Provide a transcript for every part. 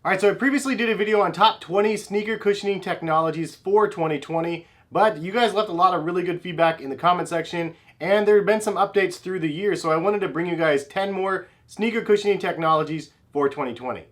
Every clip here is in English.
All right, so I previously did a video on top 20 sneaker cushioning technologies for 2020, but you guys left a lot of really good feedback in the comment section, and there have been some updates through the year, so I wanted to bring you guys 10 more sneaker cushioning technologies for 2020.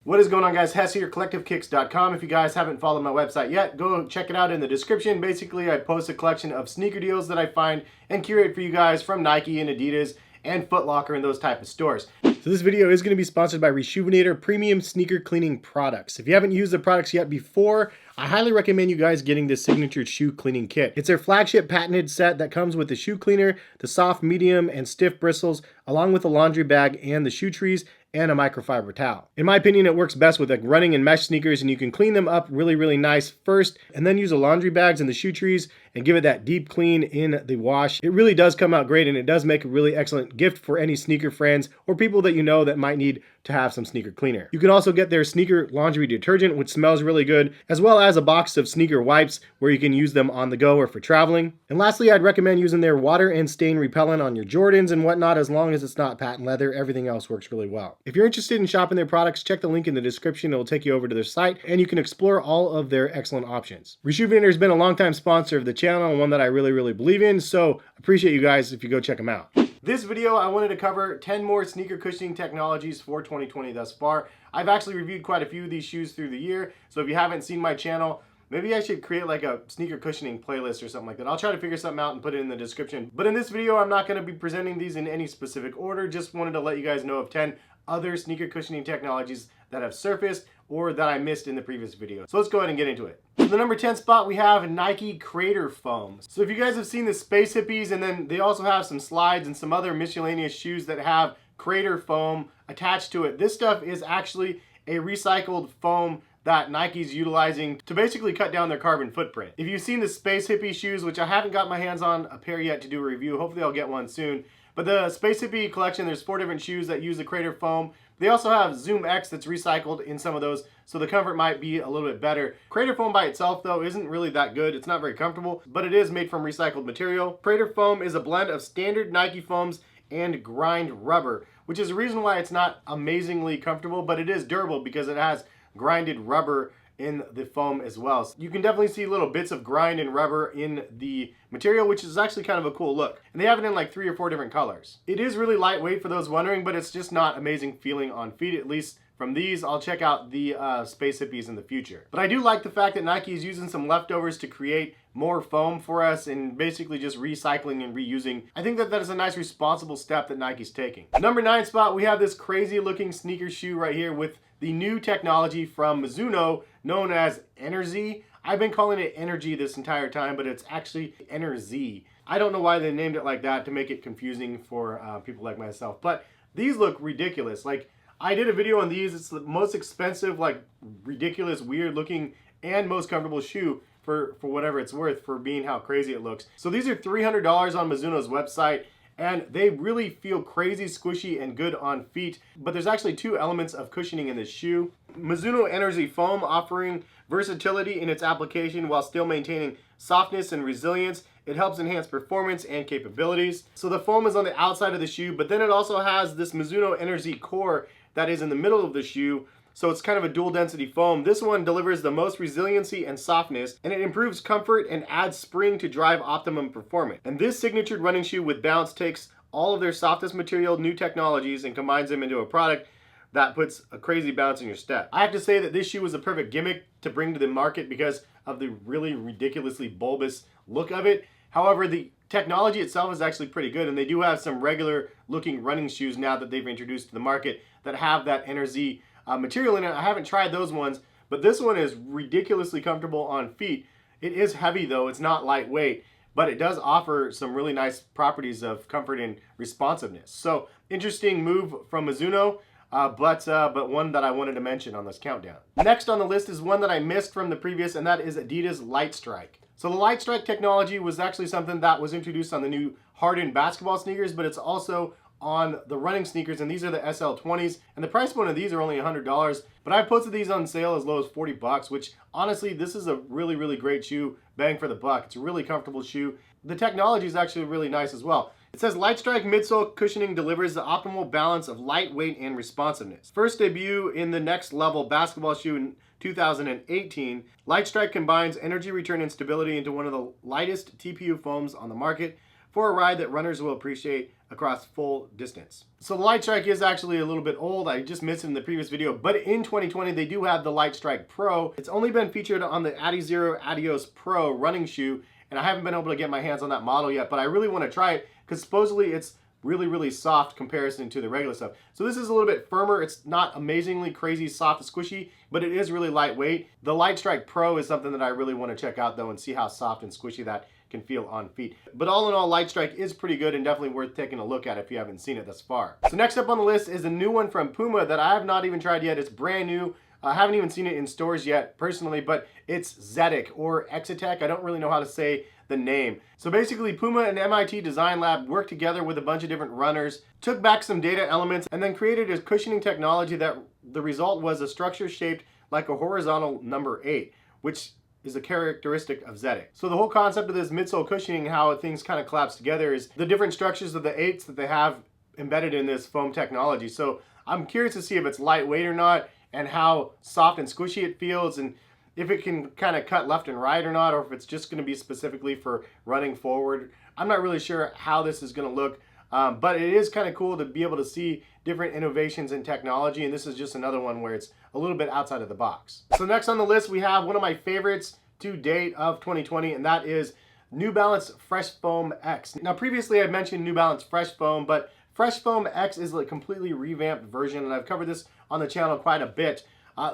What is going on, guys? Hess here, CollectiveKicks.com. If you guys haven't followed my website yet, go check it out in the description. Basically, I post a collection of sneaker deals that I find and curate for you guys from Nike and Adidas and Foot Locker and those type of stores. So this video is going to be sponsored by Reshoevn8r Premium Sneaker Cleaning Products. If you haven't used the products yet before, I highly recommend you guys getting this signature shoe cleaning kit. It's their flagship patented set that comes with the shoe cleaner, the soft, medium, and stiff bristles, along with a laundry bag and the shoe trees, and a microfiber towel. In my opinion, it works best with like running and mesh sneakers, and you can clean them up really nice first, and then use the laundry bags and the shoe trees and give it that deep clean in the wash. It really does come out great, and it does make a really excellent gift for any sneaker friends or people that you know that might need to have some sneaker cleaner. You can also get their sneaker laundry detergent, which smells really good, as well as a box of sneaker wipes where you can use them on the go or for traveling. And lastly, I'd recommend using their water and stain repellent on your Jordans and whatnot, as long as it's not patent leather. Everything else works really well. If you're interested in shopping their products, check the link in the description. It'll take you over to their site and you can explore all of their excellent options. Reshoevn8r has been a longtime sponsor of the channel and one that I really believe in, so appreciate you guys if you go check them out. This video, I wanted to cover 10 more sneaker cushioning technologies for 2020 thus far. I've actually reviewed quite a few of these shoes through the year, so if you haven't seen my channel, maybe I should create like a sneaker cushioning playlist or something like that. I'll try to figure something out and put it in the description. But in this video, I'm not going to be presenting these in any specific order. Just wanted to let you guys know of 10 other sneaker cushioning technologies that have surfaced or that I missed in the previous video. So let's go ahead and get into it. For the number 10 spot, we have Nike Crater Foam. So if you guys have seen the Space Hippies, and then they also have some slides and some other miscellaneous shoes that have Crater Foam attached to it. This stuff is actually a recycled foam that Nike's utilizing to basically cut down their carbon footprint. If you've seen the Space Hippie shoes, which I haven't got my hands on a pair yet to do a review, hopefully I'll get one soon. But the Space Hippie collection, there's 4 different shoes that use the Crater Foam. They also have ZoomX that's recycled in some of those, so the comfort might be a little bit better. Crater Foam by itself, though, isn't really that good. It's not very comfortable, but it is made from recycled material. Crater Foam is a blend of standard Nike foams and grind rubber, which is the reason why it's not amazingly comfortable, but it is durable because it has grinded rubber in the foam as well. So you can definitely see little bits of grind and rubber in the material, which is actually kind of a cool look. And they have it in like 3 or 4 different colors. It is really lightweight for those wondering, but it's just not amazing feeling on feet, at least from these. I'll check out the Space Hippies in the future. But I do like the fact that Nike is using some leftovers to create more foam for us and basically just recycling and reusing. I think that is a nice responsible step that Nike's taking. Number 9 spot, we have this crazy looking sneaker shoe right here with the new technology from Mizuno known as Enerzy. I've been calling it Energy this entire time, but it's actually Enerzy. I don't know why they named it like that to make it confusing for people like myself, but these look ridiculous. Like, I did a video on these. It's the most expensive, like ridiculous, weird looking, and most comfortable shoe for whatever it's worth, for being how crazy it looks. So these are $300 on Mizuno's website, and they really feel crazy squishy and good on feet. But there's actually 2 elements of cushioning in this shoe. Mizuno Energy Foam, offering versatility in its application while still maintaining softness and resilience. It helps enhance performance and capabilities. So the foam is on the outside of the shoe, but then it also has this Mizuno Energy core that is in the middle of the shoe. So it's kind of a dual density foam. This one delivers the most resiliency and softness, and it improves comfort and adds spring to drive optimum performance. And this signatured running shoe with bounce takes all of their softest material, new technologies, and combines them into a product that puts a crazy bounce in your step. I have to say that this shoe was a perfect gimmick to bring to the market because of the really ridiculously bulbous look of it. However, the technology itself is actually pretty good, and they do have some regular looking running shoes now that they've introduced to the market that have that Energy material in it. I haven't tried those ones, but this one is ridiculously comfortable on feet. It is heavy though, it's not lightweight, but it does offer some really nice properties of comfort and responsiveness. So interesting move from Mizuno, but one that I wanted to mention on this countdown. Next on the list is one that I missed from the previous, and that is Adidas Lightstrike. So the Lightstrike technology was actually something that was introduced on the new hardened basketball sneakers, but it's also on the running sneakers, and these are the SL20s, and the price point of these are only $100, but I've posted these on sale as low as 40 bucks, which honestly, this is a really great shoe, bang for the buck. It's a really comfortable shoe. the technology is actually really nice as well. It says Lightstrike midsole cushioning delivers the optimal balance of lightweight and responsiveness. First debut in the NXTLVL Basketball shoe in 2018, Lightstrike combines energy return and stability into one of the lightest TPU foams on the market for a ride that runners will appreciate across full distance. So the Lightstrike is actually a little bit old. I just missed it in the previous video, but in 2020 they do have the Lightstrike Pro. It's only been featured on the Adizero Adios Pro running shoe, and I haven't been able to get my hands on that model yet, but I really want to try it because supposedly it's really soft comparison to the regular stuff. So this is a little bit firmer. It's not amazingly crazy soft and squishy, but it is really lightweight. The Lightstrike Pro is something that I really want to check out though and see how soft and squishy that can feel on feet. But all in all, Lightstrike is pretty good and definitely worth taking a look at if you haven't seen it thus far. So next up on the list is a new one from Puma that I have not even tried yet. It's brand new. I haven't even seen it in stores yet personally, but it's Zetic or Exitech. I don't really know how to say the name. So basically Puma and MIT Design Lab worked together with a bunch of different runners, took back some data elements, and then created a cushioning technology that the result was a structure shaped like a horizontal number 8, which is a characteristic of Zetic. So the whole concept of this midsole cushioning, how things kind of collapse together, is the different structures of the 8s that they have embedded in this foam technology. So I'm curious to see if it's lightweight or not, and how soft and squishy it feels, and if it can kind of cut left and right or not, or if it's just going to be specifically for running forward. I'm not really sure how this is going to look, but it is kind of cool to be able to see different innovations in technology, and this is just another one where it's a little bit outside of the box. So next on the list we have one of my favorites to date of 2020, and that is New Balance Fresh Foam X. Now previously I mentioned New Balance Fresh Foam, but Fresh Foam X is a completely revamped version, and I've covered this on the channel quite a bit.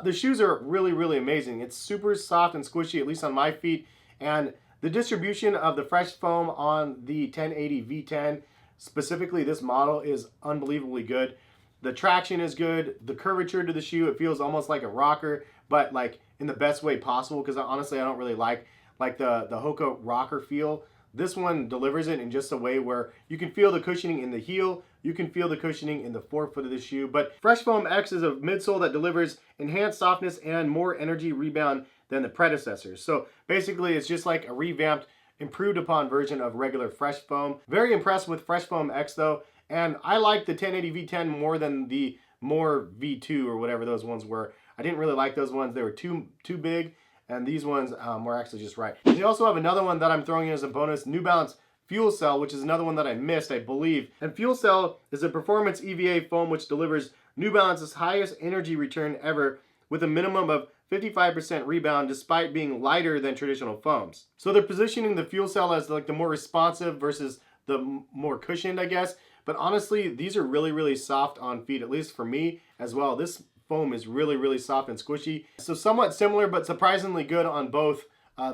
The shoes are really amazing. It's super soft and squishy, at least on my feet, and the distribution of the Fresh Foam on the 1080 V10, specifically this model, is unbelievably good. The traction is good. The curvature to the shoe, it feels almost like a rocker, but like in the best way possible, because honestly I don't really like the Hoka rocker feel. This one delivers it in just a way where you can feel the cushioning in the heel, you can feel the cushioning in the forefoot of the shoe. But Fresh Foam X is a midsole that delivers enhanced softness and more energy rebound than the predecessors. So basically it's just like a revamped, improved upon version of regular Fresh Foam. Very impressed with Fresh Foam X though, and I like the 1080 V10 more than the more V2 or whatever those ones were. I didn't really like those ones. They were too big. And these ones were actually just right. They also have another one that I'm throwing in as a bonus, New Balance Fuel Cell, which is another one that I missed, I believe. And Fuel Cell is a performance EVA foam which delivers New Balance's highest energy return ever with a minimum of 55% rebound despite being lighter than traditional foams. So they're positioning the Fuel Cell as like the more responsive versus the more cushioned, I guess. But honestly, these are really soft on feet, at least for me as well. This foam is really soft and squishy. So somewhat similar, but surprisingly good on both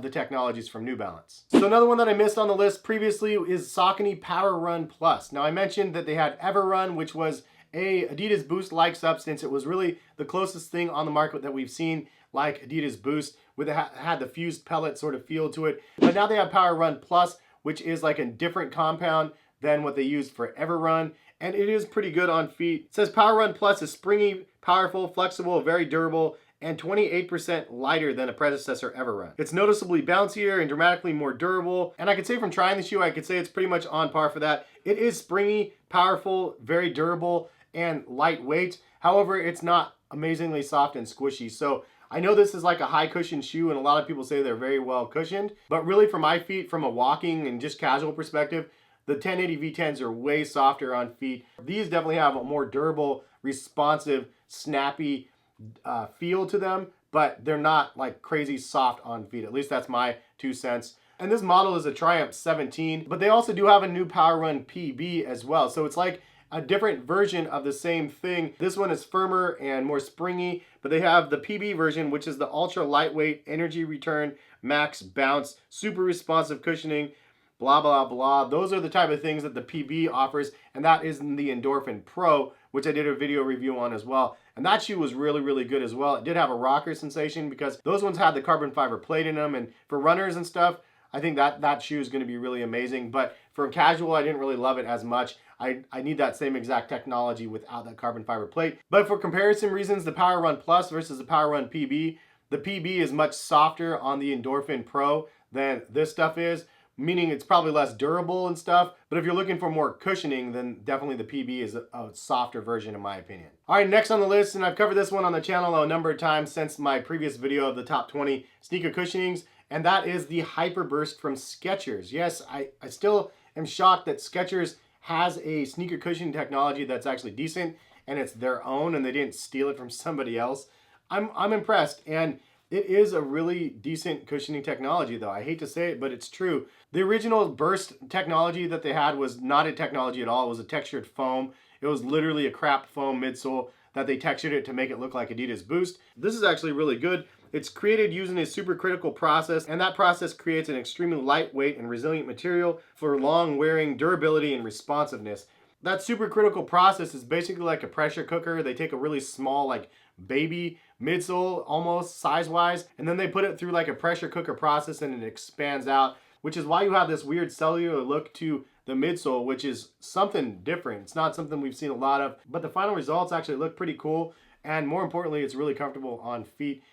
the technologies from New Balance. So another one that I missed on the list previously is Saucony Power Run Plus. Now I mentioned that they had Everrun, which was a Adidas Boost-like substance. It was really the closest thing on the market that we've seen like Adidas Boost, with it had the fused pellet sort of feel to it. But now they have Power Run Plus, which is like a different compound than what they used for Everrun, and it is pretty good on feet. It says Power Run Plus is springy, powerful, flexible, very durable, and 28% lighter than a predecessor Everrun. It's noticeably bouncier and dramatically more durable, and I could say from trying the shoe, I could say it's pretty much on par for that. It is springy, powerful, very durable, and lightweight. However, it's not amazingly soft and squishy. So I know this is like a high cushion shoe, and a lot of people say they're very well cushioned, but really for my feet, from a walking and just casual perspective, the 1080 V10s are way softer on feet. These definitely have a more durable, responsive, snappy feel to them, but they're not like crazy soft on feet. At least that's my 2 cents. And this model is a Triumph 17, but they also do have a new Power Run PB as well. So it's like a different version of the same thing. This one is firmer and more springy, but they have the PB version, which is the ultra lightweight, energy return, max bounce, super responsive cushioning, blah blah. Those are the type of things that the PB offers, and that is in the Endorphin Pro, which I did a video review on as well. And that shoe was really good as well. It did have a rocker sensation because those ones had the carbon fiber plate in them, and for runners and stuff, I think that shoe is going to be really amazing. But for casual, I didn't really love it as much. I need that same exact technology without that carbon fiber plate. But for comparison reasons, the Power Run Plus versus the Power Run PB, the PB is much softer on the Endorphin Pro than this stuff is. meaning it's probably less durable and stuff. But if you're looking for more cushioning, then definitely the PB is a softer version in my opinion. All right, next on the list, and I've covered this one on the channel a number of times since my previous video of the top 20 sneaker cushionings, and that is the Hyperburst from Skechers. Yes, I still am shocked that Skechers has a sneaker cushioning technology that's actually decent, and it's their own, and they didn't steal it from somebody else. I'm impressed, and it is a really decent cushioning technology though. I hate to say it, but it's true. The original Burst technology that they had was not a technology at all. It was a textured foam. It was literally a crap foam midsole that they textured it to make it look like Adidas Boost. This is actually really good. It's created using a supercritical process, and that process creates an extremely lightweight and resilient material for long wearing, durability, and responsiveness. That supercritical process is basically like a pressure cooker. They take a really small, like baby midsole almost size-wise, and then they put it through like a pressure cooker process and it expands out, which is why you have this weird cellular look to the midsole, which is something different. It's not something we've seen a lot of, but the final results actually look pretty cool, and more importantly, it's really comfortable on feet.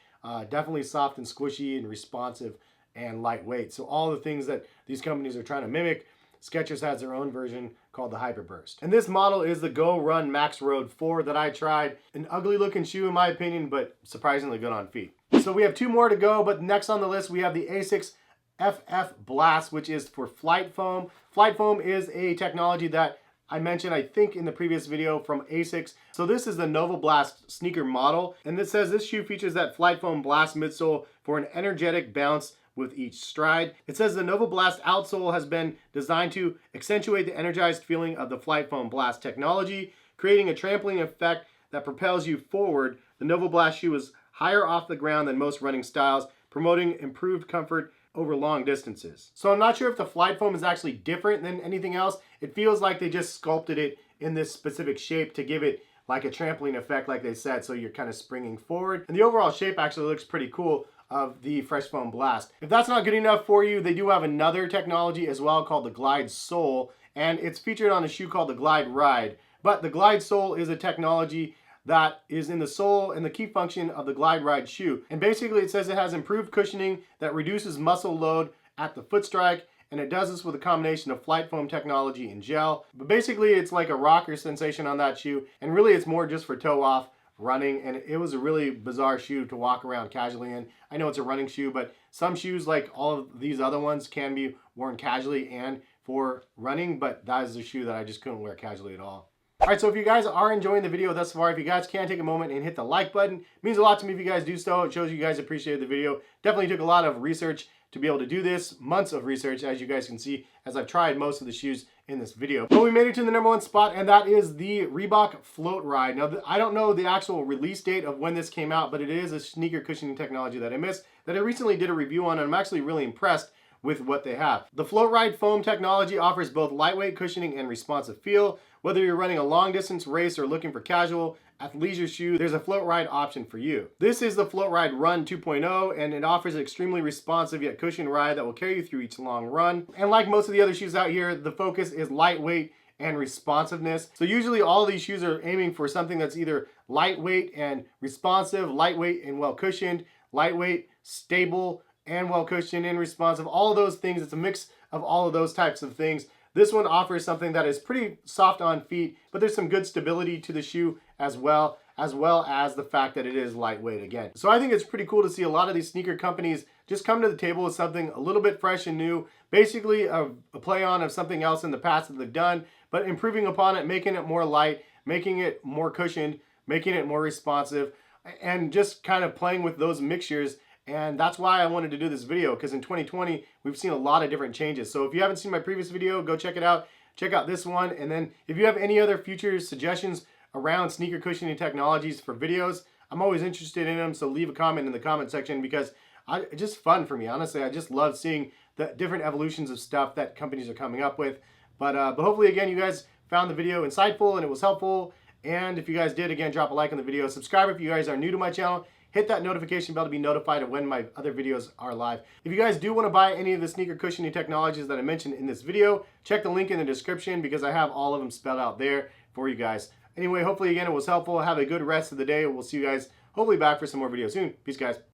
Definitely soft and squishy and responsive and lightweight. So all the things that these companies are trying to mimic, Skechers has their own version called the Hyperburst. And this model is the Go Run Max Road 4 that I tried. An ugly looking shoe in my opinion, but surprisingly good on feet. So we have 2 more to go, but next on the list we have the Asics FF Blast, which is for flight foam. Flight foam is a technology that I mentioned, I think, in the previous video from Asics. So this is the Nova Blast sneaker model, and it says this shoe features that flight foam blast midsole for an energetic bounce with each stride. It says the Nova Blast outsole has been designed to accentuate the energized feeling of the flight foam blast technology, creating a trampoline effect that propels you forward. The Nova Blast shoe is higher off the ground than most running styles, promoting improved comfort over long distances. So I'm not sure if the flight foam is actually different than anything else. It feels like they just sculpted it in this specific shape to give it like a trampoline effect, like they said, so you're kind of springing forward. And the overall shape actually looks pretty cool of the Fresh Foam Blast. If that's not good enough for you, they do have another technology as well called the Glide Sole, and it's featured on a shoe called the Glide Ride. But the Glide Sole is a technology that is in the sole and the key function of the Glide Ride shoe. And basically it says it has improved cushioning that reduces muscle load at the foot strike, and it does this with a combination of flight foam technology and gel. But basically it's like a rocker sensation on that shoe, and really it's more just for toe off running, and it was a really bizarre shoe to walk around casually in. I know it's a running shoe, but some shoes, like all of these other ones, can be worn casually and for running, but that is a shoe that I just couldn't wear casually at all. All right, so if you guys are enjoying the video thus far, if you guys can take a moment and hit the like button, it means a lot to me if you guys do so. It shows you guys appreciate the video. Definitely took a lot of research to be able to do this, months of research, as you guys can see, as I've tried most of the shoes in this video. But we made it to the #1 spot, and that is the Reebok Floatride. Now, I don't know the actual release date of when this came out, but it is a sneaker cushioning technology that I missed, that I recently did a review on, and I'm actually really impressed with what they have. The Floatride foam technology offers both lightweight cushioning and responsive feel. Whether you're running a long distance race or looking for casual athleisure shoe, there's a Floatride option for you. This is the Floatride Run 2.0, and it offers an extremely responsive yet cushioned ride that will carry you through each long run. And like most of the other shoes out here, the focus is lightweight and responsiveness. So usually all these shoes are aiming for something that's either lightweight and responsive, lightweight and well cushioned, lightweight, stable, and well cushioned and responsive. All of those things, it's a mix of all of those types of things. This one offers something that is pretty soft on feet, but there's some good stability to the shoe as well as the fact that it is lightweight again. So I think it's pretty cool to see a lot of these sneaker companies just come to the table with something a little bit fresh and new, basically a play on of something else in the past that they've done, but improving upon it, making it more light, making it more cushioned, making it more responsive, and just kind of playing with those mixtures. And that's why I wanted to do this video, because in 2020, we've seen a lot of different changes. So if you haven't seen my previous video, go check it out. Check out this one. And then if you have any other future suggestions around sneaker cushioning technologies for videos, I'm always interested in them. So leave a comment in the comment section, because it's just fun for me. Honestly, I just love seeing the different evolutions of stuff that companies are coming up with. But hopefully, again, you guys found the video insightful and it was helpful. And if you guys did, again, drop a like on the video. Subscribe if you guys are new to my channel. Hit that notification bell to be notified of when my other videos are live. If you guys do want to buy any of the sneaker cushioning technologies that I mentioned in this video, check the link in the description, because I have all of them spelled out there for you guys. Anyway, hopefully, again, it was helpful. Have a good rest of the day. We'll see you guys hopefully back for some more videos soon. Peace, guys.